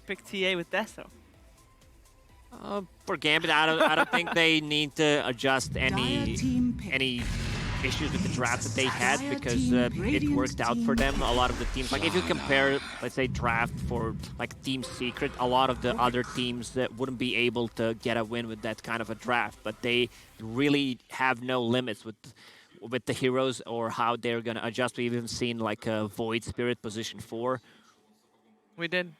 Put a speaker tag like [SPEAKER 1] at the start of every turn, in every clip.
[SPEAKER 1] pick TA with Deso.
[SPEAKER 2] For Gambit, I don't think they need to adjust any issues with the draft that they had, because it worked out for them. A lot of the teams, like if you compare, let's say, draft for like Team Secret, a lot of the other teams wouldn't be able to get a win with that kind of a draft, but they really have no limits with the heroes or how they're gonna adjust. We've even seen like a Void Spirit position 4.
[SPEAKER 1] We did.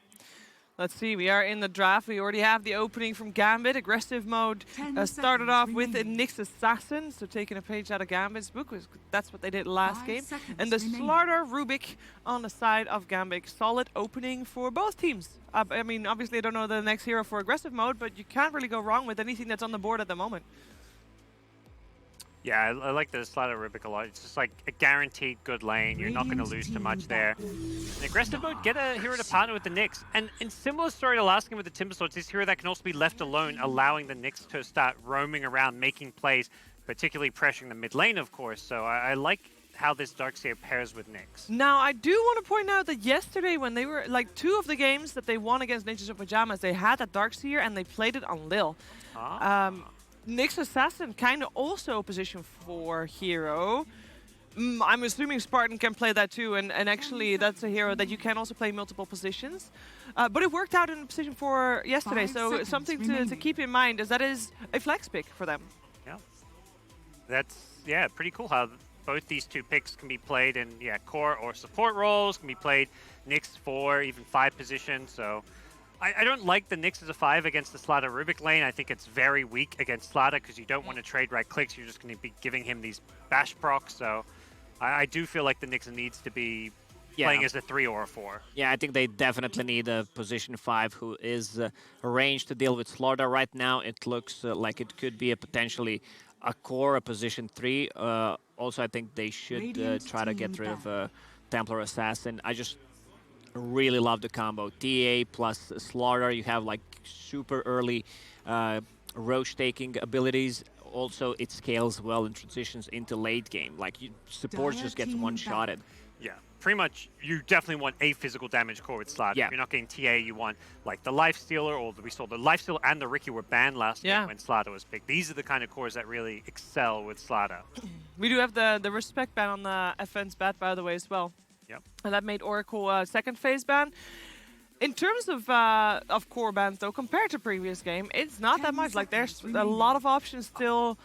[SPEAKER 1] Let's see, we are in the draft. We already have the opening from Gambit. Aggressive mode started off with a Nyx Assassin, so taking a page out of Gambit's book. That's what they did last game. And the Slaughter Rubik on the side of Gambit. Solid opening for both teams. I mean, obviously I don't know the next hero for aggressive mode, but you can't really go wrong with anything that's on the board at the moment.
[SPEAKER 3] Yeah, I like the Slaughter Rubik a lot. It's just like a guaranteed good lane. You're not going to lose too much there. In aggressive mode, get a hero to partner with the Nyx. And in similar story to last game with the Timber Swords, this hero that can also be left alone, allowing the Nyx to start roaming around, making plays, particularly pressuring the mid lane, of course. So I like how this Darkseer pairs with Nyx.
[SPEAKER 1] Now, I do want to point out that yesterday when they were, like, 2 of the games that they won against Ninjas of Pyjamas, they had that Darkseer and they played it on Lil. Nyx Assassin kind of also a position 4 hero. I'm assuming Spartan can play that too, and actually that's a hero that you can also play multiple positions. But it worked out in position 4 yesterday, so something to keep in mind is that is a flex pick for them.
[SPEAKER 3] Yeah, that's pretty cool how both these 2 picks can be played in core or support roles, can be played Nyx 4, even 5 positions. So I don't like the Nyx as a 5 against the Slaughter Rubik lane. I think it's very weak against Slaughter because you don't want to trade right clicks. You're just going to be giving him these bash procs. So I do feel like the Nyx needs to be playing as a 3 or a 4.
[SPEAKER 2] Yeah, I think they definitely need a position 5 who is arranged to deal with Slaughter. Right now, it looks like it could be a potentially a core, a position 3. Also, I think they should try to get rid of Templar Assassin. I just really love the combo. TA plus Slaughter. You have like super early roach taking abilities. Also, it scales well and transitions into late game. Like, support just gets one-shotted.
[SPEAKER 3] Yeah, pretty much. You definitely want a physical damage core with Slaughter.
[SPEAKER 2] Yeah.
[SPEAKER 3] If you're not getting TA, you want like the Lifestealer, or we saw the Lifestealer and the Riki were banned last game when Slaughter was picked. These are the kind of cores that really excel with Slaughter.
[SPEAKER 1] We do have the respect ban on the FN's bat, by the way, as well.
[SPEAKER 3] Yep.
[SPEAKER 1] And that made Oracle second phase ban. In terms of core bans, though, compared to previous game, it's not that much. Like, there's a lot of options still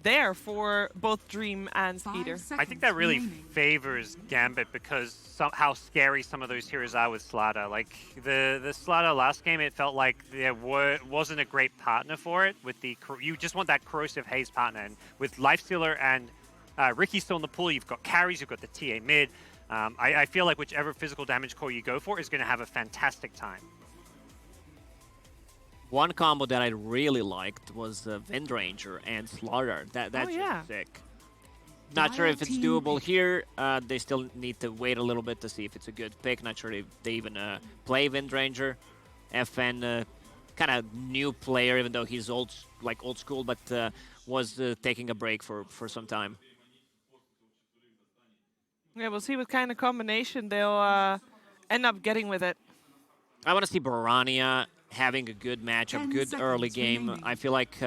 [SPEAKER 1] there for both Dream and Skeeter.
[SPEAKER 3] I think that really favors Gambit because how scary some of those heroes are with Slaughter. Like, the Slaughter last game, it felt like there wasn't a great partner for it. With you just want that Corrosive Haze partner. And with Lifestealer and Riki still in the pool, you've got carries, you've got the TA mid. I feel like whichever physical damage core you go for is going to have a fantastic time.
[SPEAKER 2] One combo that I really liked was Windranger and Slaughter. That's just sick. Not sure if it's doable here. They still need to wait a little bit to see if it's a good pick. Not sure if they even play Windranger. FN, kind of new player, even though he's old school, but was taking a break for some time.
[SPEAKER 1] Yeah, we'll see what kind of combination they'll end up getting with it.
[SPEAKER 2] I want to see Barania having a good matchup, good early game. Remaining. I feel like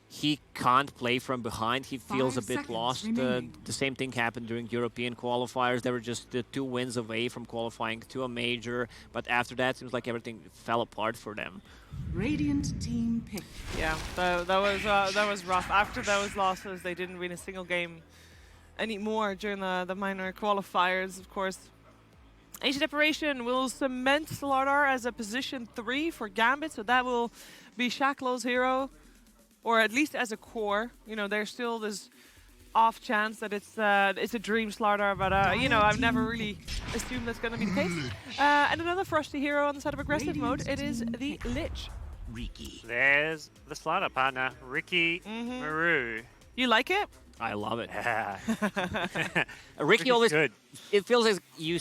[SPEAKER 2] he can't play from behind. He feels a bit lost. The same thing happened during European qualifiers. They were just 2 wins away from qualifying to a major, but after that, it seems like everything fell apart for them.
[SPEAKER 4] Radiant team pick.
[SPEAKER 1] Yeah, that was rough. After those losses, they didn't win a single game anymore during the minor qualifiers, of course. Ancient Apparition will cement Slaughter as a position 3 for Gambit, so that will be Shaklow's hero, or at least as a core. You know, there's still this off chance that it's a Dream Slaughter, but you know, I've never really assumed that's going to be the case. And another Frosty hero on the side of aggressive mode, it is the Lich.
[SPEAKER 3] Riki. There's the Slaughter partner, Riki Maru.
[SPEAKER 1] You like it?
[SPEAKER 2] I love it.
[SPEAKER 3] Yeah.
[SPEAKER 2] Riki always,
[SPEAKER 3] good.
[SPEAKER 2] It feels like you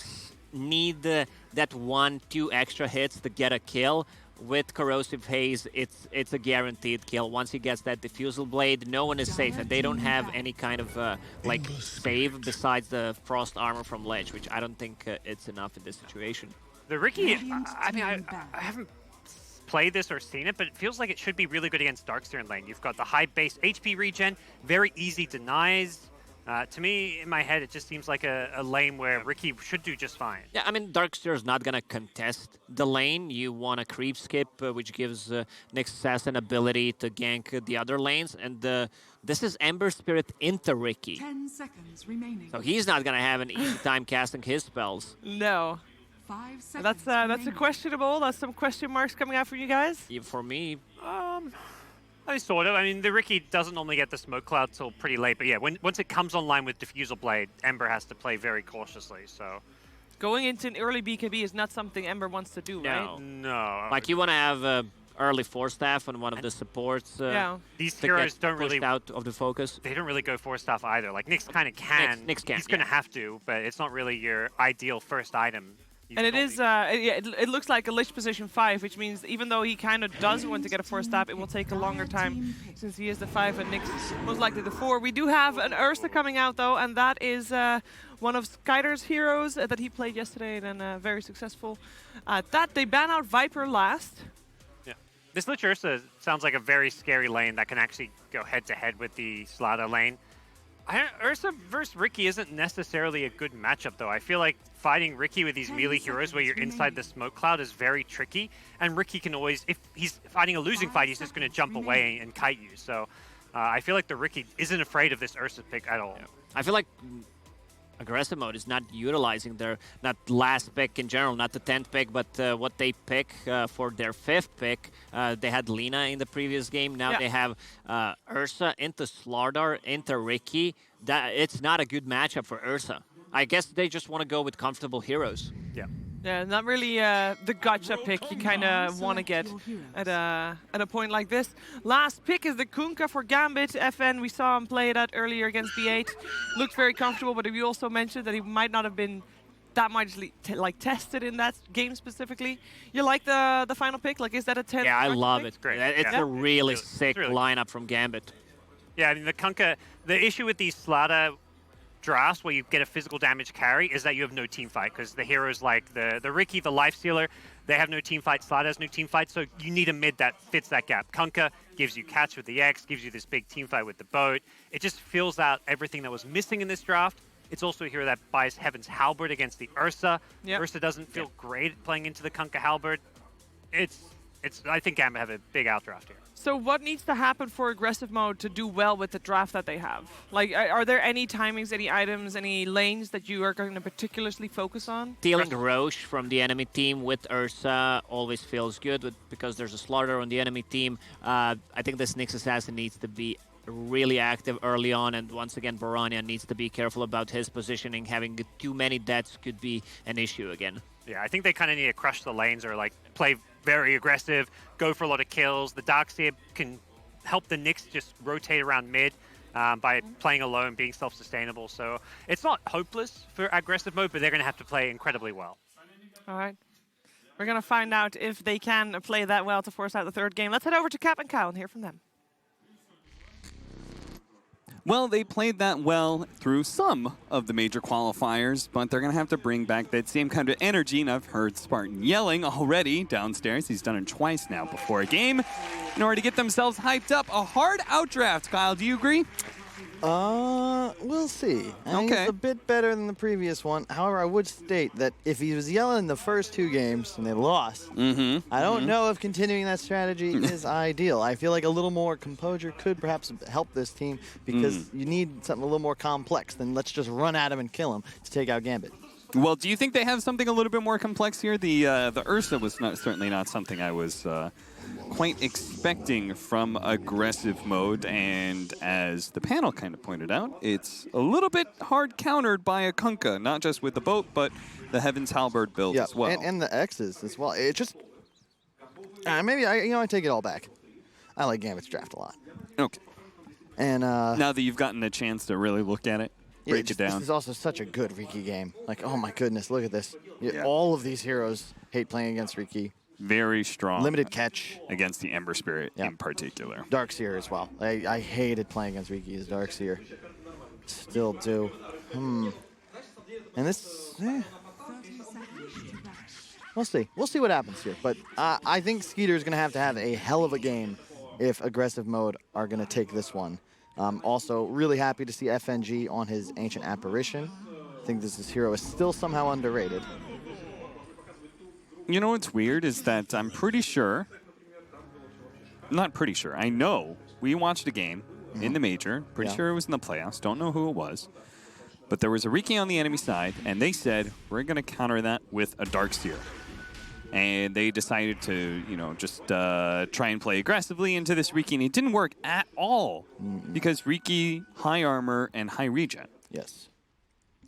[SPEAKER 2] need that 1-2 extra hits to get a kill. With Corrosive Haze, it's a guaranteed kill. Once he gets that Diffusal Blade, no one is safe, and they don't have any kind of save besides the Frost Armor from Ledge, which I don't think it's enough in this situation.
[SPEAKER 3] The Riki,
[SPEAKER 4] Radiant
[SPEAKER 3] I mean,
[SPEAKER 4] team
[SPEAKER 3] I haven't played this or seen it, but it feels like it should be really good against Darkseer in lane. You've got the high base HP regen, very easy denies. To me, in my head, it just seems like a lane where Riki should do just fine.
[SPEAKER 2] Yeah, I mean, Darkseer is not going to contest the lane. You want a creep skip, which gives Nyx Assassin ability to gank the other lanes. And this is Ember Spirit into Riki.
[SPEAKER 4] 10 seconds remaining.
[SPEAKER 2] So he's not going to have an easy time casting his spells.
[SPEAKER 1] No.
[SPEAKER 4] 5 seconds
[SPEAKER 1] That's a
[SPEAKER 4] remaining.
[SPEAKER 1] questionable. That's some question marks coming out for you guys.
[SPEAKER 2] Even for me,
[SPEAKER 3] I mean, sort of. I mean, the Riki doesn't normally get the smoke cloud till pretty late, but yeah, once it comes online with Diffusal Blade, Ember has to play very cautiously, so...
[SPEAKER 1] Going into an early BKB is not something Ember wants to do, right?
[SPEAKER 2] no.
[SPEAKER 3] No.
[SPEAKER 2] Like, you want to have early Force Staff on one of the supports
[SPEAKER 1] Yeah.
[SPEAKER 3] These
[SPEAKER 2] to
[SPEAKER 3] heroes
[SPEAKER 2] get
[SPEAKER 3] don't
[SPEAKER 2] pushed
[SPEAKER 3] really...
[SPEAKER 2] out of the focus.
[SPEAKER 3] They don't really go for stuff either. Like, Nyx kind of can.
[SPEAKER 2] Nyx can,
[SPEAKER 3] He's going to
[SPEAKER 2] yeah.
[SPEAKER 3] have to, but it's not really your ideal first item.
[SPEAKER 1] And it is, it looks like a Lich position 5, which means even though he kind of does want to get a 4-stab, it will take a longer time since he is the 5 and Nyx most likely the 4. We do have an Ursa coming out though, and that is one of Skyder's heroes that he played yesterday and very successful. That they ban out Viper last.
[SPEAKER 3] Yeah. This Lich Ursa sounds like a very scary lane that can actually go head-to-head with the Slaughter lane. Ursa versus Riki isn't necessarily a good matchup, though. I feel like fighting Riki with these melee heroes where you're inside the smoke cloud is very tricky, and Riki can always, if he's fighting a losing fight, he's just going to jump away and kite you. So I feel like the Riki isn't afraid of this Ursa pick at all.
[SPEAKER 2] Yeah. I feel like aggressive mode is not utilizing their, not last pick in general, not the 10th pick, but what they pick for their 5th pick. They had Lina in the previous game. Now they have Ursa into Slardar, into Riki. It's not a good matchup for Ursa. I guess they just want to go with comfortable heroes.
[SPEAKER 3] Yeah.
[SPEAKER 1] Yeah, not really the gotcha pick you kind of want to get at a point like this. Last pick is the Kunkka for Gambit. FN, we saw him play that earlier against B8. Looked very comfortable, but we also mentioned that he might not have been that much tested in that game specifically. You like the final pick? Like, is that a 10?
[SPEAKER 2] Yeah, I love it.
[SPEAKER 3] Great.
[SPEAKER 2] It's
[SPEAKER 3] Yeah.
[SPEAKER 2] a really
[SPEAKER 3] It's
[SPEAKER 2] sick
[SPEAKER 3] really
[SPEAKER 2] lineup from Gambit.
[SPEAKER 3] Yeah, I mean, the Kunkka, the issue with these Slaughter drafts where you get a physical damage carry is that you have no team fight, because the heroes like the Riki, the Life Stealer, they have no team fight, Slaughter has no team fight, so you need a mid that fits that gap. Kunkka gives you catch with the X, gives you this big team fight with the boat. It just fills out everything that was missing in this draft. It's also a hero that buys Heaven's Halberd against the Ursa.
[SPEAKER 1] Yep.
[SPEAKER 3] Ursa doesn't feel great playing into the Kunkka Halberd. I think Gambit have a big outdraft here.
[SPEAKER 1] So what needs to happen for aggressive mode to do well with the draft that they have? Like, are there any timings, any items, any lanes that you are going to particularly focus on?
[SPEAKER 2] Stealing Roche from the enemy team with Ursa always feels good because there's a Slaughter on the enemy team. I think this Nyx Assassin needs to be really active early on, and once again, Baranya needs to be careful about his positioning. Having too many deaths could be an issue again.
[SPEAKER 3] Yeah, I think they kind of need to crush the lanes or like play very aggressive, go for a lot of kills. The Darkseer can help the Nyx just rotate around mid by playing alone, being self-sustainable. So it's not hopeless for aggressive mode, but they're going to have to play incredibly well.
[SPEAKER 1] All right. We're going to find out if they can play that well to force out the third game. Let's head over to Cap and Kyle and hear from them.
[SPEAKER 5] Well, they played that well through some of the major qualifiers, but they're going to have to bring back that same kind of energy, and I've heard Spartan yelling already downstairs. He's done it twice now before a game in order to get themselves hyped up. A hard outdraft, Kyle. Do you agree?
[SPEAKER 6] We'll see. I think
[SPEAKER 5] Okay.
[SPEAKER 6] it's a bit better than the previous one. However, I would state that if he was yelling in the first 2 games and they lost, I don't know if continuing that strategy is ideal. I feel like a little more composure could perhaps help this team because you need something a little more complex than let's just run at him and kill him to take out Gambit.
[SPEAKER 5] Well, do you think they have something a little bit more complex here? The Ursa was certainly not something I was quite expecting from aggressive mode, and as the panel kind of pointed out, it's a little bit hard countered by a Kunkka, not just with the boat, but the Heaven's Halberd build as well.
[SPEAKER 6] And the X's as well. It just maybe I take it all back. I like Gambit's draft a lot.
[SPEAKER 5] Okay.
[SPEAKER 6] And
[SPEAKER 5] now that you've gotten a chance to really look at it, break it down.
[SPEAKER 6] This is also such a good Riki game. Like, oh my goodness, look at this.
[SPEAKER 5] Yeah.
[SPEAKER 6] All of these heroes hate playing against Riki.
[SPEAKER 5] Very strong.
[SPEAKER 6] Limited catch.
[SPEAKER 5] Against the Ember Spirit in particular.
[SPEAKER 6] Darkseer as well. I hated playing against Riki as Darkseer. Still do. And this... We'll see. We'll see what happens here. But I think Skeeter's going to have a hell of a game if aggressive mode are going to take this one. Also, really happy to see FNG on his Ancient Apparition. I think this hero is still somehow underrated.
[SPEAKER 5] You know what's weird is that I'm pretty sure, not pretty sure, I know we watched a game in the major, pretty sure it was in the playoffs, don't know who it was, but there was a Riki on the enemy side, and they said, we're going to counter that with a Darkseer. And they decided to, you know, just try and play aggressively into this Riki, and it didn't work at all because Riki, high armor, and high regen.
[SPEAKER 6] Yes.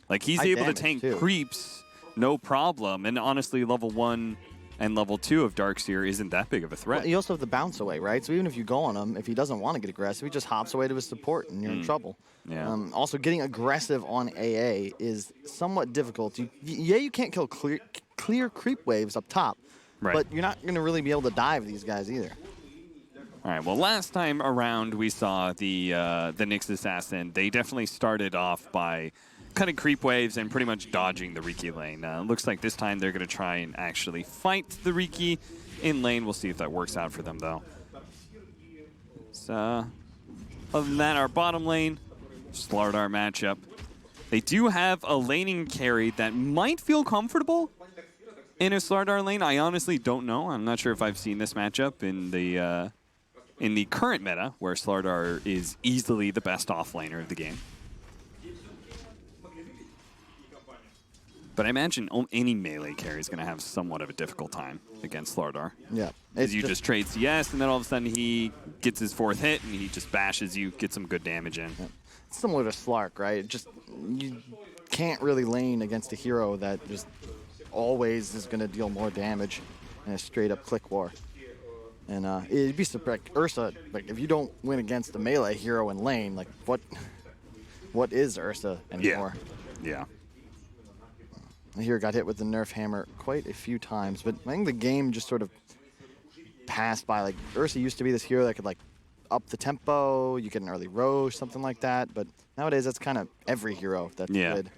[SPEAKER 5] Like, he's
[SPEAKER 6] High
[SPEAKER 5] able to
[SPEAKER 6] damage,
[SPEAKER 5] tank
[SPEAKER 6] too.
[SPEAKER 5] creeps, no problem, and honestly, level 1 and level 2 of Darkseer isn't that big of a threat.
[SPEAKER 6] Well, you also have the bounce away, right? So even if you go on him, if he doesn't want to get aggressive, he just hops away to his support, and you're in trouble.
[SPEAKER 5] Yeah.
[SPEAKER 6] Also, getting aggressive on AA is somewhat difficult. You can't kill clear creep waves up top,
[SPEAKER 5] Right.
[SPEAKER 6] but you're not going to really be able to dive these guys either.
[SPEAKER 5] All right, well, last time around we saw the Nyx Assassin, they definitely started off by cutting creep waves and pretty much dodging the Riki lane. Looks like this time they're going to try and actually fight the Riki in lane. We'll see if that works out for them, though. So, other than that, our bottom lane, Slardar matchup. They do have a laning carry that might feel comfortable in a Slardar lane. I honestly don't know. I'm not sure if I've seen this matchup in the current meta, where Slardar is easily the best offlaner of the game. But I imagine any melee carry is going to have somewhat of a difficult time against Slardar.
[SPEAKER 6] Yeah.
[SPEAKER 5] Because you just trade CS, and then all of a sudden he gets his 4th hit, and he just bashes you, gets some good damage in.
[SPEAKER 6] Yeah. It's similar to Slark, right? Just you can't really lane against a hero that just always is going to deal more damage in a straight-up click war. And it'd be surprised. Ursa, like, if you don't win against a melee hero in lane, like, what is Ursa anymore?
[SPEAKER 5] Yeah.
[SPEAKER 6] The hero got hit with the nerf hammer quite a few times, but I think the game just sort of passed by. Like, Ursa used to be this hero that could, like, up the tempo, you get an early roche, something like that, but nowadays that's kind of every hero that's good.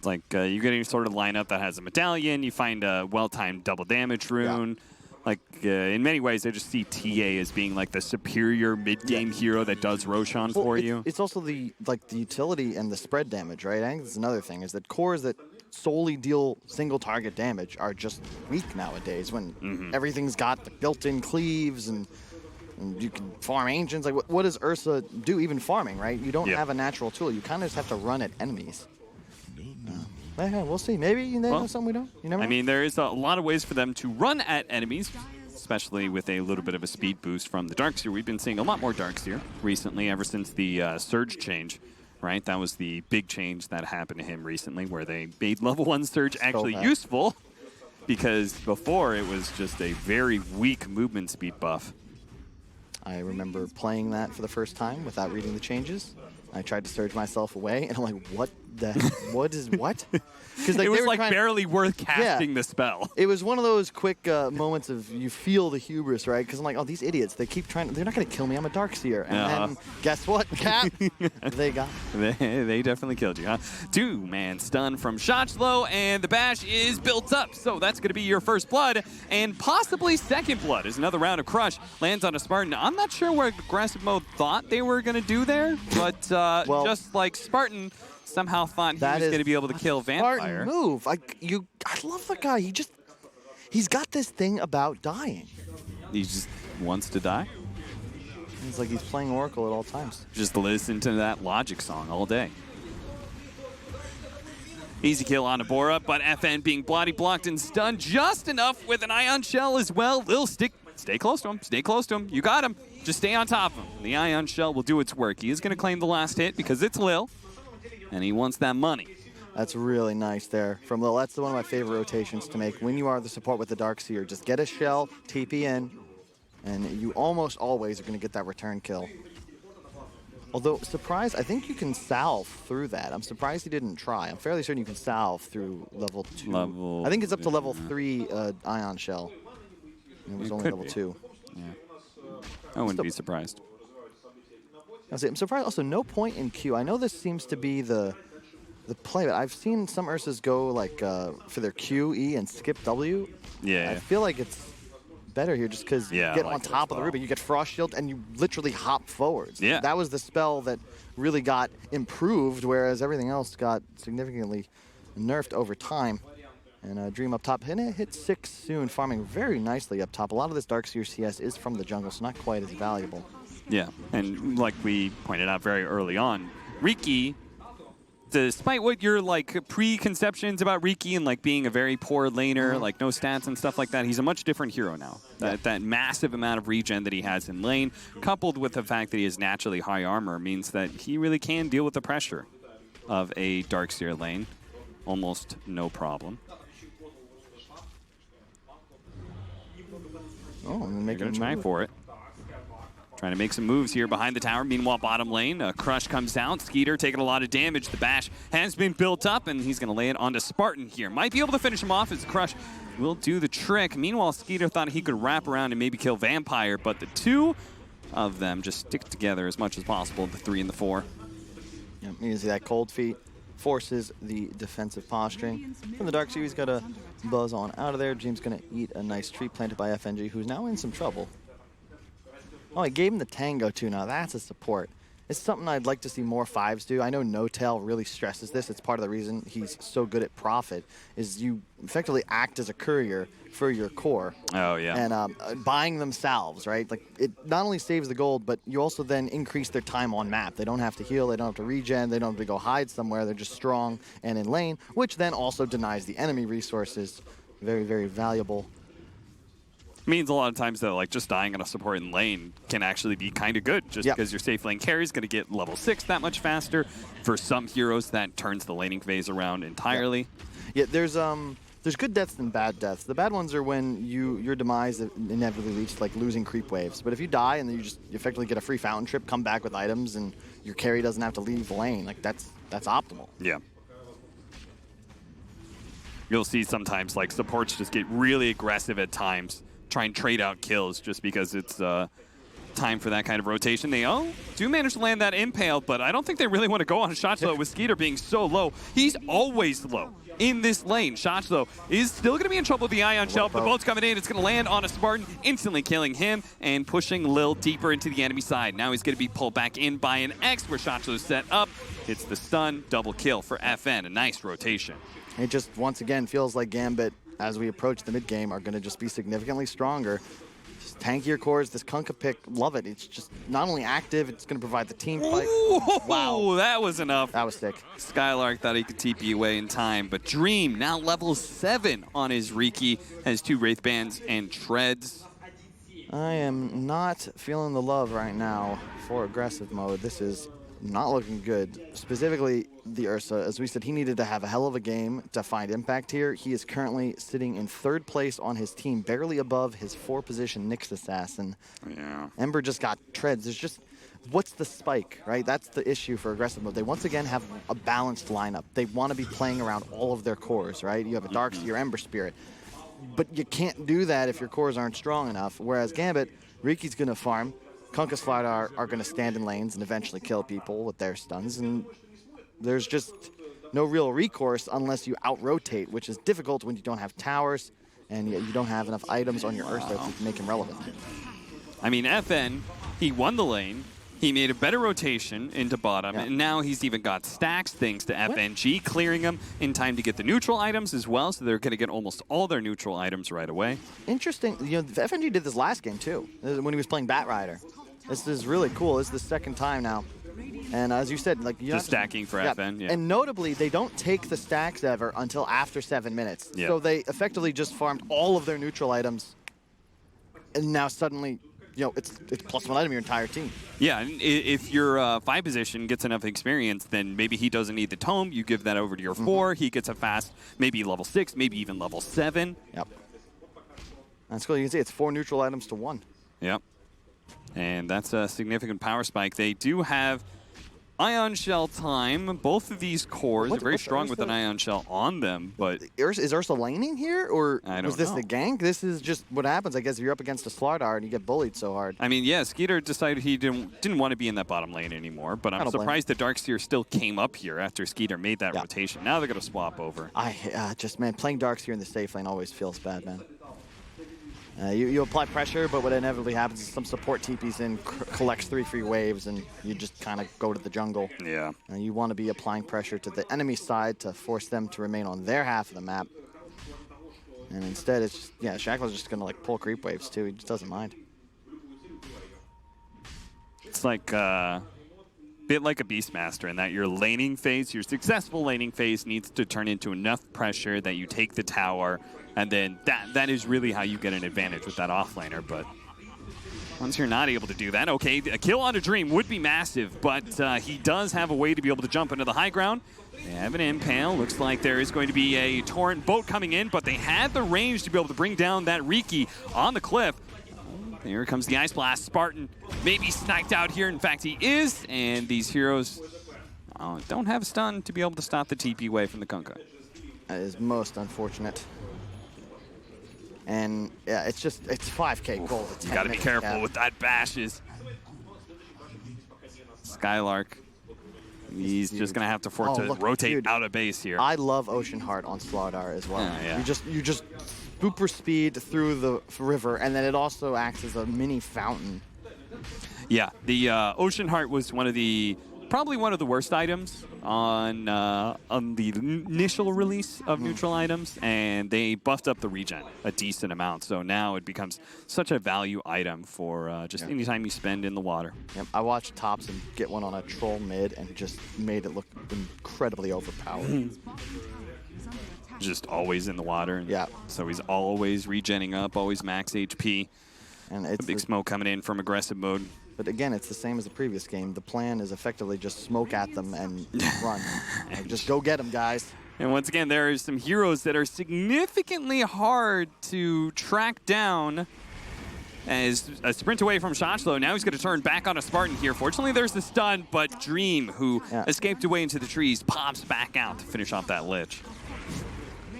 [SPEAKER 5] Like, you get any sort of lineup that has a medallion, you find a well-timed double damage rune. Yeah. Like, in many ways, I just see TA as being like the superior mid-game hero that does Roshan for you.
[SPEAKER 6] It's also the utility and the spread damage, right? I think that's another thing, is that cores that solely deal single target damage are just weak nowadays when everything's got the built-in cleaves and you can farm ancients. Like, what does Ursa do even farming, right? You don't have a natural tool. You kind of just have to run at enemies. Yeah, we'll see. Maybe they know something we don't. You never know.
[SPEAKER 5] I mean, there is a lot of ways for them to run at enemies, especially with a little bit of a speed boost from the Darkseer. We've been seeing a lot more Darkseer recently, ever since the Surge change, right? That was the big change that happened to him recently, where they made level 1 Surge actually useful, because before it was just a very weak movement speed buff.
[SPEAKER 6] I remember playing that for the first time without reading the changes. I tried to surge myself away, and I'm like, what is what? Because
[SPEAKER 5] it was like barely worth casting the spell.
[SPEAKER 6] It was one of those quick moments of you feel the hubris, right? Because I'm like, oh, these idiots, they keep trying, they're not going to kill me, I'm a Darkseer. And then, guess what, Cap? They got me.
[SPEAKER 5] They definitely killed you, huh? 2-man stun from Shochlo, and the bash is built up. So that's going to be your first blood, and possibly second blood as another round of Crush lands on a Spartan. I'm not sure what aggressive mode thought they were going to do there, but just like Spartan somehow thought he was going to be able to kill Vampire.
[SPEAKER 6] Spartan move. I love the guy. He's got this thing about dying.
[SPEAKER 5] He just wants to die?
[SPEAKER 6] It's like he's playing Oracle at all times.
[SPEAKER 5] Just listen to that Logic song all day. Easy kill on Abora, but FN being body blocked and stunned just enough with an Ion Shell as well. Lil, stay close to him. Stay close to him. You got him. Just stay on top of him. The Ion Shell will do its work. He is going to claim the last hit because it's Lil, and he wants that money.
[SPEAKER 6] That's really nice there from Lil. That's one of my favorite rotations to make. When you are the support with the Darkseer, just get a shell, TP in, and you almost always are going to get that return kill. Although, surprised, I think you can salve through that. I'm surprised he didn't try. I'm fairly certain you can salve through level 2. I think it's up to level 3 Ion Shell. And it was only level 2.
[SPEAKER 5] Yeah. I wouldn't be surprised.
[SPEAKER 6] I'm surprised also no point in Q. I know this seems to be the the play, but I've seen some Ursas go like for their Q, E, and skip W.
[SPEAKER 5] Yeah.
[SPEAKER 6] I feel like it's better here just because
[SPEAKER 5] Yeah,
[SPEAKER 6] you get
[SPEAKER 5] I like
[SPEAKER 6] on
[SPEAKER 5] it
[SPEAKER 6] top
[SPEAKER 5] as
[SPEAKER 6] of the
[SPEAKER 5] well.
[SPEAKER 6] Ruby, you get Frost Shield, and you literally hop forwards.
[SPEAKER 5] Yeah.
[SPEAKER 6] That was the spell that really got improved, whereas everything else got significantly nerfed over time. And Dream up top, and it hit 6 soon, farming very nicely up top. A lot of this Darkseer CS is from the jungle, so not quite as valuable.
[SPEAKER 5] Yeah, and like we pointed out very early on, Riki, despite what your like preconceptions about Riki and like being a very poor laner, like no stats and stuff like that, he's a much different hero now. That massive amount of regen that he has in lane, coupled with the fact that he has naturally high armor, means that he really can deal with the pressure of a Darkseer lane. Almost no problem.
[SPEAKER 6] Oh, and make
[SPEAKER 5] They're
[SPEAKER 6] him
[SPEAKER 5] gonna try
[SPEAKER 6] move.
[SPEAKER 5] for it. Trying to make some moves here behind the tower. Meanwhile, bottom lane, Crush comes down. Skeeter taking a lot of damage. The bash has been built up, and he's going to lay it onto Spartan here. Might be able to finish him off as Crush will do the trick. Meanwhile, Skeeter thought he could wrap around and maybe kill Vampire, but the two of them just stick together as much as possible, the 3 and the 4.
[SPEAKER 6] Yeah, you can see that cold feet forces the defensive posturing. From the Darkseer, he's got a buzz on out of there. Dream's going to eat a nice tree planted by FNG, who's now in some trouble. Oh, I gave him the Tango too. Now that's a support. It's something I'd like to see more 5s do. I know No-Tail really stresses this. It's part of the reason he's so good at Prophet, is you effectively act as a courier for your core.
[SPEAKER 5] Oh, yeah.
[SPEAKER 6] And buying them salves, right? Like, it not only saves the gold, but you also then increase their time on map. They don't have to heal, they don't have to regen, they don't have to go hide somewhere. They're just strong and in lane, which then also denies the enemy resources. Very, very valuable.
[SPEAKER 5] Means a lot of times that like just dying on a support in lane can actually be kind of good, just because your safe lane carry is going to get level 6 that much faster. For some heroes, that turns the laning phase around entirely.
[SPEAKER 6] Yeah, there's good deaths and bad deaths. The bad ones are when your demise inevitably leads to like losing creep waves. But if you die and then you just effectively get a free fountain trip, come back with items, and your carry doesn't have to leave the lane, like that's optimal.
[SPEAKER 5] Yeah. You'll see sometimes like supports just get really aggressive at times, try and trade out kills just because it's time for that kind of rotation. They do manage to land that impale, but I don't think they really want to go on shots though with Skeeter being so low. He's always low in this lane. Shots though is still going to be in trouble with the Ion Shell. The boat's coming in. It's going to land on a Spartan, instantly killing him and pushing Lil deeper into the enemy side. Now he's going to be pulled back in by an X where Shotzo's set up. Hits the stun, double kill for FN. A nice rotation.
[SPEAKER 6] It just once again feels like Gambit, as we approach the mid game, are going to just be significantly stronger. Just tankier cores. This Kunkka pick, love it. It's just not only active, it's going to provide the team fight.
[SPEAKER 5] Ooh,
[SPEAKER 6] wow,
[SPEAKER 5] that was enough.
[SPEAKER 6] That was sick.
[SPEAKER 5] Skylark thought he could TP away in time, but Dream now level 7 on his Riki, has 2 Wraith Bands and Treads.
[SPEAKER 6] I am not feeling the love right now for aggressive mode. This is not looking good. Specifically, the Ursa. As we said, he needed to have a hell of a game to find impact here. He is currently sitting in 3rd place on his team, barely above his 4th-position Nyx Assassin.
[SPEAKER 5] Yeah.
[SPEAKER 6] Ember just got Treads. There's just, what's the spike, right? That's the issue for aggressive mode. They once again have a balanced lineup. They want to be playing around all of their cores, right? You have a Darkseer, Ember Spirit. But you can't do that if your cores aren't strong enough. Whereas Gambit, Riki's going to farm. Kunkka Slardar are going to stand in lanes and eventually kill people with their stuns. And there's just no real recourse unless you out-rotate, which is difficult when you don't have towers and you don't have enough items on your Ursa to make him relevant.
[SPEAKER 5] I mean, FN, he won the lane. He made a better rotation into bottom, and now he's even got stacks thanks to FNG, clearing them in time to get the neutral items as well, so they're going to get almost all their neutral items right away.
[SPEAKER 6] Interesting. You know, FNG did this last game, too, when he was playing Batrider. This is really cool. This is the 2nd time now. And as you said, like, you
[SPEAKER 5] just stacking for FN, yeah.
[SPEAKER 6] And notably, they don't take the stacks ever until after 7 minutes.
[SPEAKER 5] Yeah.
[SPEAKER 6] So they effectively just farmed all of their neutral items, and now suddenly, you know, it's +1 item your entire team.
[SPEAKER 5] Yeah, and if your 5 position gets enough experience, then maybe he doesn't need the tome. You give that over to your 4. He gets a fast, maybe level 6, maybe even level 7.
[SPEAKER 6] Yep. That's cool. You can see it's 4 neutral items to 1.
[SPEAKER 5] Yep. And that's a significant power spike. They do have Ion Shell time. Both of these cores are very strong with an Ion Shell on them, but...
[SPEAKER 6] Is Ursa laning here, or was this
[SPEAKER 5] know.
[SPEAKER 6] the gank? This is just what happens, I guess, if you're up against a Slardar and you get bullied so hard.
[SPEAKER 5] I mean, yeah, Skeeter decided he didn't want to be in that bottom lane anymore, but I'm surprised the Darkseer still came up here after Skeeter made that rotation. Now they're going to swap over.
[SPEAKER 6] Man, playing Darkseer in the safe lane always feels bad, man. You apply pressure, but what inevitably happens is some support TPs in, collects 3 free waves, and you just kind of go to the jungle.
[SPEAKER 5] Yeah.
[SPEAKER 6] And you want to be applying pressure to the enemy side to force them to remain on their half of the map. And instead, it's just, Shackle's just going to like pull creep waves too. He just doesn't mind.
[SPEAKER 5] It's like a bit like a Beastmaster in that your laning phase, your successful laning phase needs to turn into enough pressure that you take the tower. And then that is really how you get an advantage with that offlaner. But once you're not able to do that, okay, a kill on a Dream would be massive, but he does have a way to be able to jump into the high ground. They have an impale. Looks like there is going to be a torrent boat coming in, but they had the range to be able to bring down that Riki on the cliff. Here comes the Ice Blast. Spartan maybe sniped out here. In fact, he is, and these heroes don't have a stun to be able to stop the TP wave from the Kunkka.
[SPEAKER 6] That is most unfortunate. And yeah, it's 5K gold.
[SPEAKER 5] You gotta be careful with that bashes. Skylark. He's just gonna have to rotate out of base here.
[SPEAKER 6] I love Ocean Heart on Slardar as well.
[SPEAKER 5] Yeah.
[SPEAKER 6] You just super speed through the river, and then it also acts as a mini fountain.
[SPEAKER 5] Yeah, the Ocean Heart was probably one of the worst items on the initial release of neutral items, and they buffed up the regen a decent amount. So now it becomes such a value item for just anytime you spend in the water.
[SPEAKER 6] Yep. I watched Tops and get one on a troll mid and just made it look incredibly overpowered.
[SPEAKER 5] Just always in the water.
[SPEAKER 6] Yeah.
[SPEAKER 5] So he's always regenning up, always max HP.
[SPEAKER 6] And it's
[SPEAKER 5] a big smoke coming in from aggressive mode.
[SPEAKER 6] But again, it's the same as the previous game. The plan is effectively just smoke at them and run. Like, just go get them, guys.
[SPEAKER 5] And once again, there are some heroes that are significantly hard to track down. As a sprint away from Shoshlo, now he's going to turn back on a Spartan here. Fortunately, there's the stun, but Dream, who escaped away into the trees, pops back out to finish off that Lich.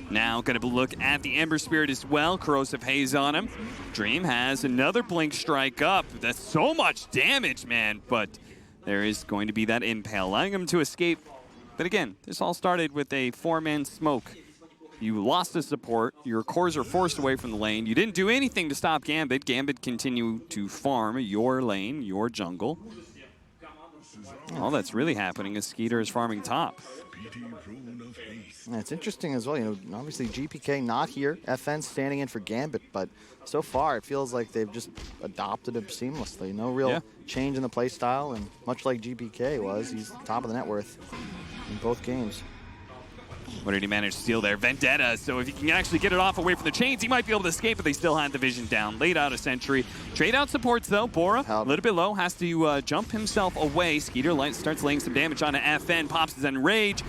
[SPEAKER 5] Now going to look at the Ember Spirit as well. Corrosive Haze on him. Dream has another Blink Strike up. That's so much damage, man. But there is going to be that Impale, allowing him to escape. But again, this all started with a 4-man smoke. You lost a support. Your cores are forced away from the lane. You didn't do anything to stop Gambit. Gambit continued to farm your lane, your jungle. All that's really happening is Skeeter is farming top.
[SPEAKER 6] And it's interesting as well, obviously GPK not here, FN standing in for Gambit, but so far it feels like they've just adopted him seamlessly. No real change in the play style, and much like GPK was, he's top of the net worth in both games.
[SPEAKER 5] What did he manage to steal there? Vendetta, so if he can actually get it off away from the chains, he might be able to escape, but they still had the vision down. Laid out a sentry. Trade out supports though. Bora, a little bit low, has to jump himself away. Skeeter starts laying some damage on FN, pops his Enrage.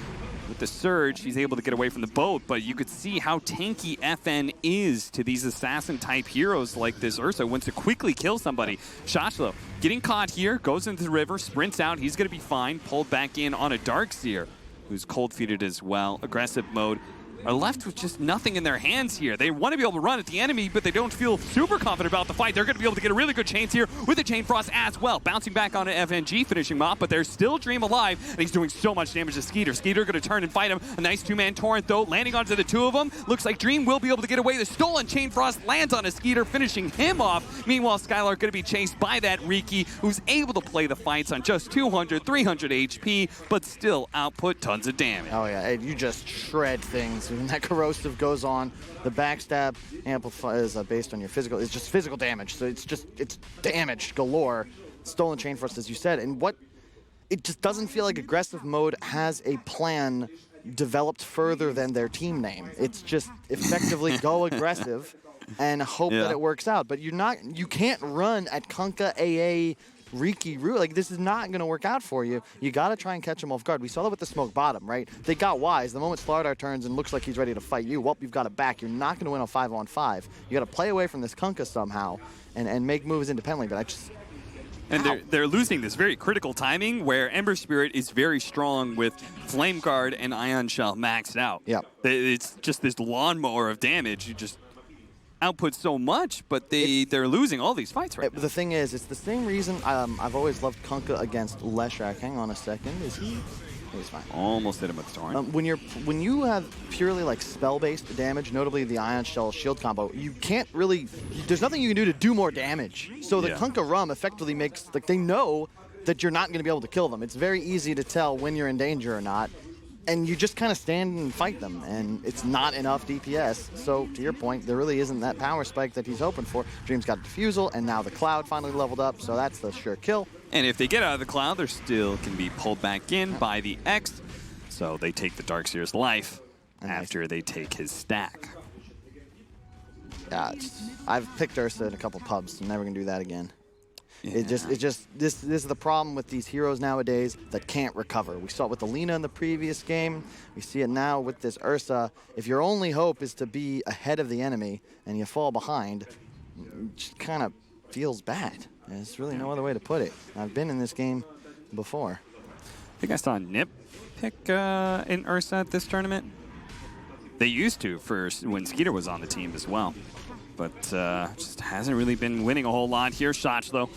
[SPEAKER 5] With the surge, he's able to get away from the boat, but you could see how tanky FN is to these assassin-type heroes like this Ursa. Wants to quickly kill somebody. Shoshlo getting caught here, goes into the river, sprints out. He's going to be fine. Pulled back in on a Darkseer, who's cold-feeded as well. Aggressive mode. Are left with just nothing in their hands here. They want to be able to run at the enemy, but they don't feel super confident about the fight. They're going to be able to get a really good chance here with the Chain Frost as well. Bouncing back on an FNG, finishing him off, but there's still Dream alive, and he's doing so much damage to Skeeter. Skeeter going to turn and fight him. A nice 2-man torrent, though, landing onto the two of them. Looks like Dream will be able to get away. The stolen Chain Frost lands on a Skeeter, finishing him off. Meanwhile, Skylark going to be chased by that Riki, who's able to play the fights on just 200, 300 HP, but still output tons of damage.
[SPEAKER 6] Oh, yeah. You just shred things. When that Corrosive goes on, the backstab amplifies based on your physical. It's just physical damage, so it's damage galore. Stolen Chain Frost, as you said, and it just doesn't feel like aggressive mode has a plan developed further than their team name. It's just effectively go aggressive and hope that it works out. But you can't run at Kunkka AA Riki route. Like, this is not going to work out for you. You got to try and catch him off guard. We saw that with the smoke bottom, right? They got wise. The moment Slardar turns and looks like he's ready to fight you, well, you've got it back. You're not going to win a 5-on-5. You got to play away from this Kunkka somehow and make moves independently. But
[SPEAKER 5] And
[SPEAKER 6] Ow.
[SPEAKER 5] they're losing this very critical timing where Ember Spirit is very strong with Flame Guard and Ion Shell maxed out.
[SPEAKER 6] Yep.
[SPEAKER 5] It's just this lawnmower of damage. You just output so much, but they're losing all these fights right now.
[SPEAKER 6] The thing is, it's the same reason I've always loved Kunkka against Leshrac. Hang on a second. Is he? He's fine.
[SPEAKER 5] Almost hit him with Torrent.
[SPEAKER 6] When you have purely like spell-based damage, notably the Ion Shell shield combo, you can't really. There's nothing you can do to do more damage. So the Kunkka Rum effectively makes like they know that you're not going to be able to kill them. It's very easy to tell when you're in danger or not, and you just kind of stand and fight them, and it's not enough DPS. So to your point, there really isn't that power spike that he's hoping for. Dream's got Diffusal, and now the Cloud finally leveled up, so that's the sure kill.
[SPEAKER 5] And if they get out of the Cloud, they're still can be pulled back in by the X. So they take the Darkseer's life after they take his stack.
[SPEAKER 6] Yeah, I've picked Ursa in a couple pubs. I'm never gonna do that again. Yeah. This is the problem with these heroes nowadays that can't recover. We saw it with the Lina in the previous game. We see it now with this Ursa. If your only hope is to be ahead of the enemy and you fall behind, it just kind of feels bad. There's really no other way to put it. I've been in this game before.
[SPEAKER 5] I think I saw Nip pick in Ursa at this tournament. They used to for when Skeeter was on the team as well. But just hasn't really been winning a whole lot here. Shotch, though.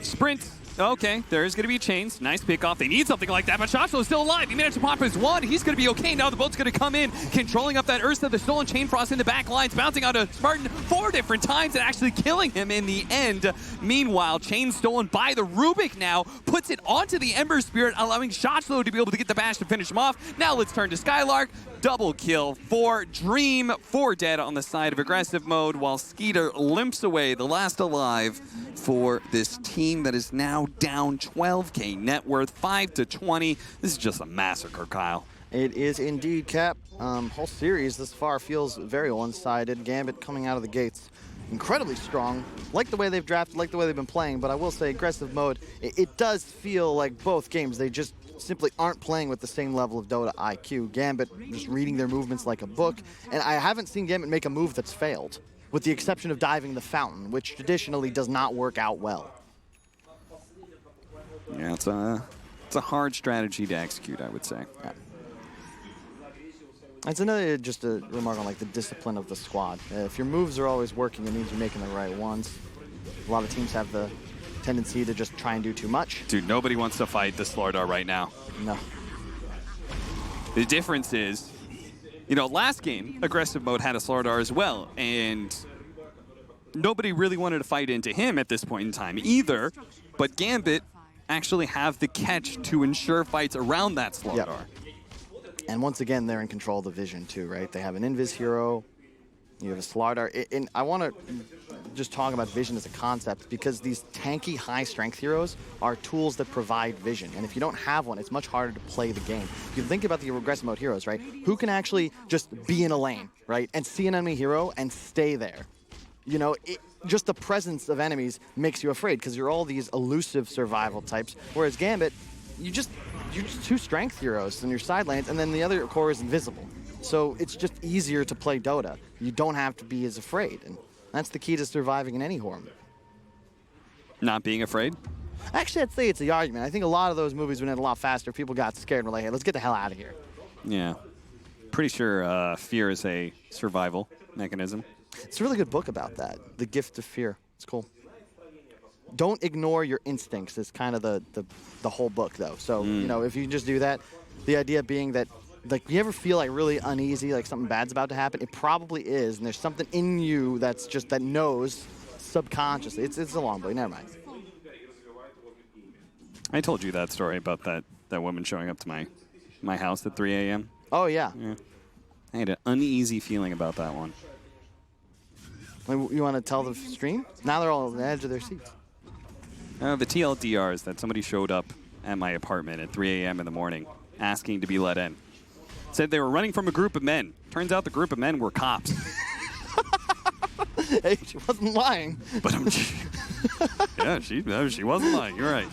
[SPEAKER 5] Sprint. Okay, there's going to be chains. Nice pickoff. They need something like that, but Shotch is still alive. He managed to pop his one. He's going to be okay. Now the boat's going to come in, controlling up that Ursa. The stolen Chain Frost in the back lines, bouncing out of Spartan 4 different times and actually killing him in the end. Meanwhile, Chain stolen by the Rubik now puts it onto the Ember Spirit, allowing Shotch, though, to be able to get the bash to finish him off. Now let's turn to Skylark. Double kill for Dream, 4 dead on the side of aggressive mode, while Skeeter limps away, the last alive for this team that is now down 12K net worth, 5-20. This is just a massacre, Kyle.
[SPEAKER 6] It is indeed, Cap. Whole series this far feels very one-sided. Gambit coming out of the gates incredibly strong. Like the way they've drafted, like the way they've been playing, but I will say aggressive mode, it does feel like both games, they just simply aren't playing with the same level of Dota IQ. Gambit just reading their movements like a book, and I haven't seen Gambit make a move that's failed, with the exception of diving the fountain, which traditionally does not work out well.
[SPEAKER 5] Yeah, it's a hard strategy to execute, I would say.
[SPEAKER 6] Yeah. It's another just a remark on like the discipline of the squad. If your moves are always working, it means you're making the right ones. A lot of teams have the tendency to just try and do too much.
[SPEAKER 5] Dude, nobody wants to fight this Slardar right now.
[SPEAKER 6] No.
[SPEAKER 5] The difference is, you know, last game, aggressive mode had a Slardar as well, and nobody really wanted to fight into him at this point in time either, but Gambit actually have the catch to ensure fights around that Slardar.
[SPEAKER 6] Yep. And once again, they're in control of the vision too, right? They have an Invis hero, you have a Slardar. And I want to just talk about vision as a concept because these tanky, high-strength heroes are tools that provide vision. And if you don't have one, it's much harder to play the game. If you think about the aggressive mode heroes, right? Who can actually just be in a lane, right? And see an enemy hero and stay there. You know, just the presence of enemies makes you afraid because you're all these elusive survival types. Whereas Gambit, you're just 2 strength heroes in your side lanes, and then the other core is invisible. So it's just easier to play Dota. You don't have to be as afraid, and that's the key to surviving in any horror.
[SPEAKER 5] Not being afraid?
[SPEAKER 6] Actually, I'd say it's the argument. I think a lot of those movies went in a lot faster. People got scared and were like, hey, let's get the hell out of here.
[SPEAKER 5] Yeah. Pretty sure fear is a survival mechanism.
[SPEAKER 6] It's a really good book about that, The Gift of Fear. It's cool. Don't ignore your instincts is kind of the whole book, though. So, you know, if you just do that, the idea being that, like, you ever feel like really uneasy, like something bad's about to happen? It probably is, and there's something in you that's just, that knows subconsciously. It's a long book, never mind.
[SPEAKER 5] I told you that story about that woman showing up to my house at 3 a.m.
[SPEAKER 6] Oh, yeah.
[SPEAKER 5] I had an uneasy feeling about that one.
[SPEAKER 6] You want to tell the stream? Now they're all on the edge of their seats.
[SPEAKER 5] The TLDR is that somebody showed up at my apartment at 3 a.m. in the morning asking to be let in. Said they were running from a group of men. Turns out the group of men were cops.
[SPEAKER 6] Hey, she wasn't lying.
[SPEAKER 5] But yeah, she wasn't lying. You're right.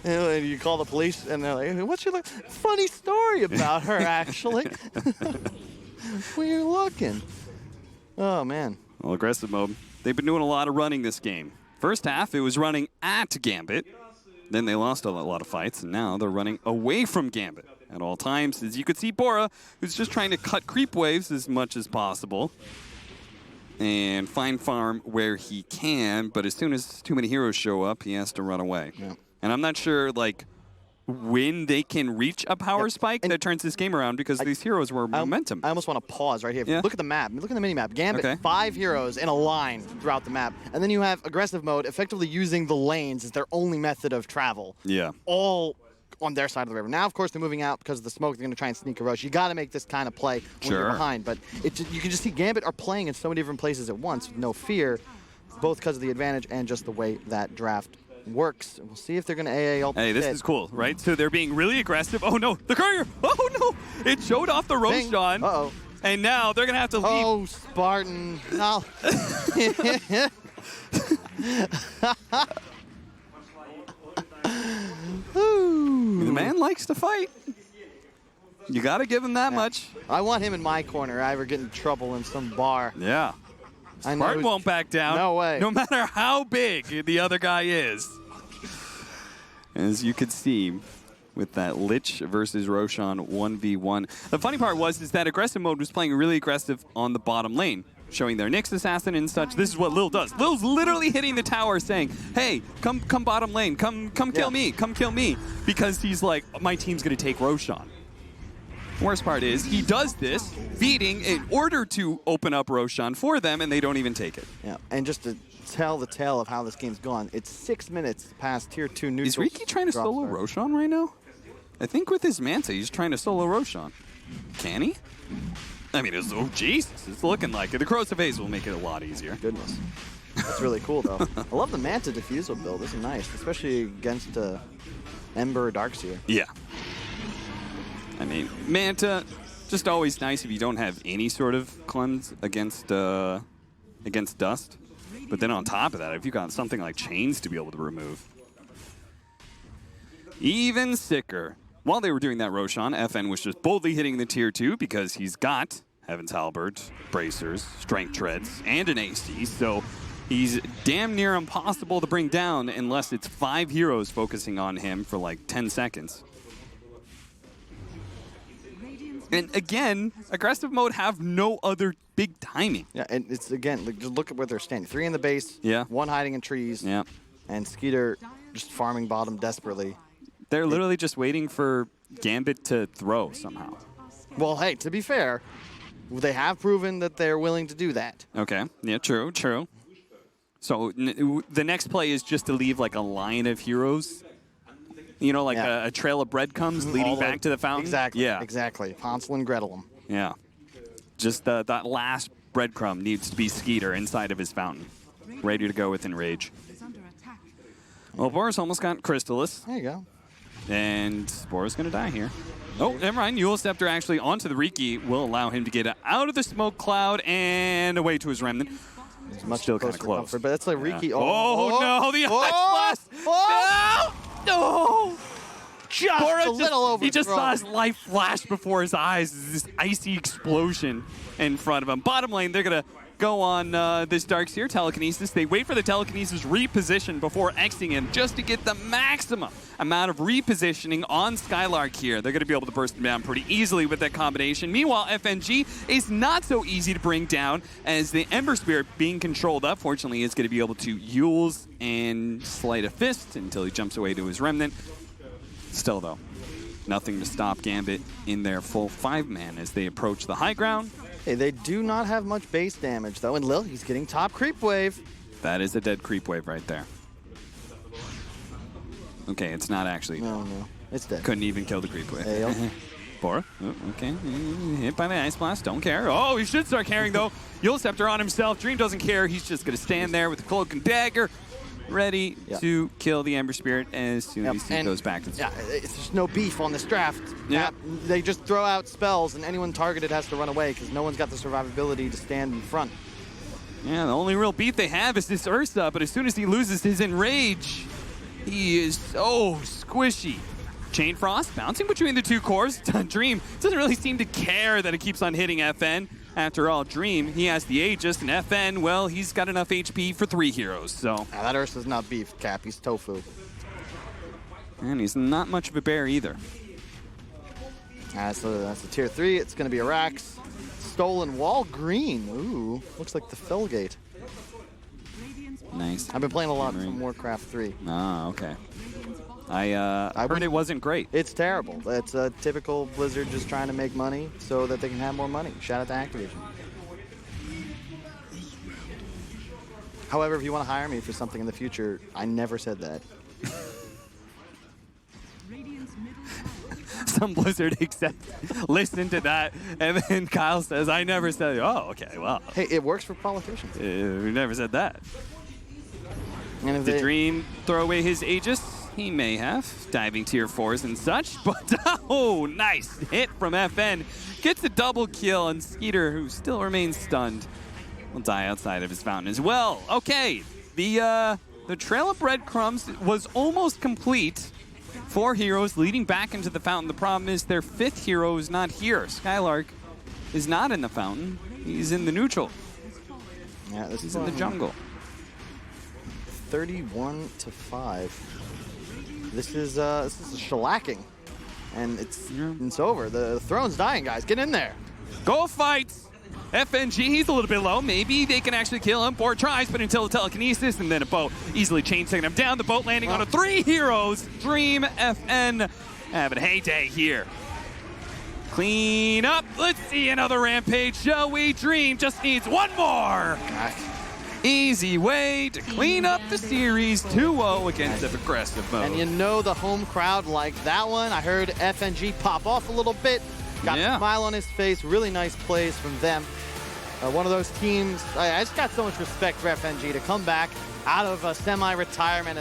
[SPEAKER 6] And you call the police, and they're like, what's your funny story about her, actually? Where you looking? Oh, man.
[SPEAKER 5] Well, aggressive mode. They've been doing a lot of running this game. First half, it was running at Gambit. Then they lost a lot of fights, and now they're running away from Gambit at all times. As you could see, Bora, who's just trying to cut creep waves as much as possible and find farm where he can, but as soon as too many heroes show up, he has to run away.
[SPEAKER 6] Yeah.
[SPEAKER 5] And I'm not sure, like, when they can reach a power spike that turns this game around, because these heroes were momentum.
[SPEAKER 6] I almost want to pause right here.
[SPEAKER 5] Yeah.
[SPEAKER 6] Look at the map. Look at the mini map. Gambit,
[SPEAKER 5] Okay.
[SPEAKER 6] 5 heroes in a line throughout the map. And then you have aggressive mode effectively using the lanes as their only method of travel.
[SPEAKER 5] Yeah.
[SPEAKER 6] All on their side of the river. Now, of course, they're moving out because of the smoke. They're going to try and sneak a rush. You got to make this kind of play when you're behind. But you can just see Gambit are playing in so many different places at once with no fear, both because of the advantage and just the way that draft works. We'll see if they're going to AA ult.
[SPEAKER 5] Hey, this is cool, right? So they're being really aggressive. Oh, no. The courier. Oh, no. It showed off the Roshan.
[SPEAKER 6] Uh-oh.
[SPEAKER 5] And now they're going to have to leave.
[SPEAKER 6] Oh, Spartan. No.
[SPEAKER 5] The man likes to fight. You got to give him that much.
[SPEAKER 6] I want him in my corner. I ever get in trouble in some bar.
[SPEAKER 5] Yeah.
[SPEAKER 6] I know
[SPEAKER 5] Spartan won't back down.
[SPEAKER 6] No way.
[SPEAKER 5] No matter how big the other guy is. As you could see with that Lich versus Roshan 1v1. The funny part is that aggressive mode was playing really aggressive on the bottom lane, showing their Nyx assassin and such. This is what Lil does. Lil's literally hitting the tower saying, hey, come bottom lane, come kill me, come kill me. Because he's like, my team's gonna take Roshan. Worst part is, he does this, feeding in order to open up Roshan for them, and they don't even take it.
[SPEAKER 6] Yeah, and just to tell the tale of how this game's gone, it's 6 minutes past tier 2 neutral.
[SPEAKER 5] Is Riki trying to solo Roshan right now? I think with his Manta, he's trying to solo Roshan. Can he? I mean, oh, Jesus, it's looking like it. The Corrosive Haze will make it a lot easier.
[SPEAKER 6] Goodness. That's really cool, though. I love the Manta Diffusal build. This is nice, especially against Ember or Darkseer.
[SPEAKER 5] Yeah. I mean, Manta, just always nice if you don't have any sort of cleanse against Dust. But then on top of that, if you got something like Chains to be able to remove. Even sicker. While they were doing that Roshan, FN was just boldly hitting the tier 2 because he's got Heaven's Halberd, Bracers, Strength Treads, and an AC. So he's damn near impossible to bring down unless it's 5 heroes focusing on him for like 10 seconds. And again, aggressive mode have no other big timing.
[SPEAKER 6] Yeah, and it's, again, just look at where they're standing. 3 in the base, 1 hiding in trees, and Skeeter just farming bottom desperately.
[SPEAKER 5] They're literally just waiting for Gambit to throw somehow.
[SPEAKER 6] Well, hey, to be fair, they have proven that they're willing to do that.
[SPEAKER 5] Okay, yeah, true. So the next play is just to leave like a line of heroes. You know, like a trail of breadcrumbs leading back to the fountain?
[SPEAKER 6] Exactly.
[SPEAKER 5] Yeah.
[SPEAKER 6] Exactly. Hansel and Gretel them.
[SPEAKER 5] Yeah. Just that last breadcrumb needs to be Skeeter inside of his fountain. Ready to go with Enrage. Well, Boris almost got Crystallis.
[SPEAKER 6] There you go.
[SPEAKER 5] And Boris going to die here. Oh, never mind. Eul Scepter actually onto the Riki will allow him to get out of the smoke cloud and away to his Remnant.
[SPEAKER 6] It's much
[SPEAKER 5] Still kind of close.
[SPEAKER 6] Comfort, but that's like Riki.
[SPEAKER 5] Yeah. Oh, no, the Ice Blast! No!
[SPEAKER 6] Just
[SPEAKER 5] Bora
[SPEAKER 6] a little over.
[SPEAKER 5] He just saw his life flash before his eyes. This icy explosion in front of him. Bottom lane, they're going to go on this Darkseer telekinesis. They wait for the telekinesis reposition before Xing him just to get the maximum amount of repositioning on Skylark here. They're going to be able to burst him down pretty easily with that combination. Meanwhile, FNG is not so easy to bring down as the Ember Spirit being controlled up. Fortunately, is going to be able to Eul's and Sleight of Fist until he jumps away to his Remnant. Still, though, nothing to stop Gambit in their full 5-man as they approach the high ground.
[SPEAKER 6] Hey, they do not have much base damage, though, and Lil, he's getting top creep wave.
[SPEAKER 5] That is a dead creep wave right there. Okay, it's not actually.
[SPEAKER 6] No, it's dead.
[SPEAKER 5] Couldn't even kill the creep wave.
[SPEAKER 6] Hey,
[SPEAKER 5] Bora, oh, okay, hit by the Ice Blast, don't care. Oh, he should start caring, though. Eul Scepter on himself, Dream doesn't care, he's just going to stand there with the Cloak and Dagger, ready to kill the Ember Spirit as soon as he goes back.
[SPEAKER 6] Yeah, there's no beef on this draft.
[SPEAKER 5] Yeah.
[SPEAKER 6] They just throw out spells, and anyone targeted has to run away because no one's got the survivability to stand in front.
[SPEAKER 5] Yeah, the only real beef they have is this Ursa, but as soon as he loses his Enrage, he is so squishy. Chain Frost bouncing between the two cores. Dream doesn't really seem to care that it keeps on hitting FN. After all, Dream, he has the Aegis, and FN, well, he's got enough HP for 3 heroes, so.
[SPEAKER 6] That Ursa's not beef, Cap. He's tofu.
[SPEAKER 5] And he's not much of a bear either.
[SPEAKER 6] That's a tier 3. It's going to be a Rax. Stolen wall green. Ooh, looks like the Felgate.
[SPEAKER 5] Nice.
[SPEAKER 6] I've been playing a lot from Warcraft 3.
[SPEAKER 5] Ah, okay. I heard it wasn't great.
[SPEAKER 6] It's terrible. It's a typical Blizzard just trying to make money so that they can have more money. Shout out to Activision. However, if you want to hire me for something in the future, I never said that.
[SPEAKER 5] Some Blizzard exec listen to that, and then Kyle says, I never said, oh, okay, well.
[SPEAKER 6] Hey, it works for politicians.
[SPEAKER 5] We never said that.
[SPEAKER 6] And if
[SPEAKER 5] The
[SPEAKER 6] they,
[SPEAKER 5] Dream throw away his Aegis? He may have, diving tier 4s and such, but oh, nice hit from FN. Gets a double kill, and Skeeter, who still remains stunned, will die outside of his fountain as well. Okay, the trail of breadcrumbs was almost complete. 4 heroes leading back into the fountain. The problem is their 5th hero is not here. Skylark is not in the fountain. He's in the neutral.
[SPEAKER 6] yeah, this
[SPEAKER 5] He's
[SPEAKER 6] is
[SPEAKER 5] in the jungle.
[SPEAKER 6] 31-5. This is a shellacking, and it's over. The throne's dying, guys. Get in there.
[SPEAKER 5] Go fights! FNG, he's a little bit low. Maybe they can actually kill him. 4 tries, but until the telekinesis, and then a boat easily chain-taking him down. The boat landing on 3 heroes. Dream, FN, having a heyday here. Clean up. Let's see another rampage, shall we? Dream just needs one more. Easy way to clean up the series. 2-0 against the aggressive mode.
[SPEAKER 6] And you know the home crowd liked that one. I heard FNG pop off a little bit. Got a smile on his face. Really nice plays from them. One of those teams, I just got so much respect for FNG to come back out of semi-retirement.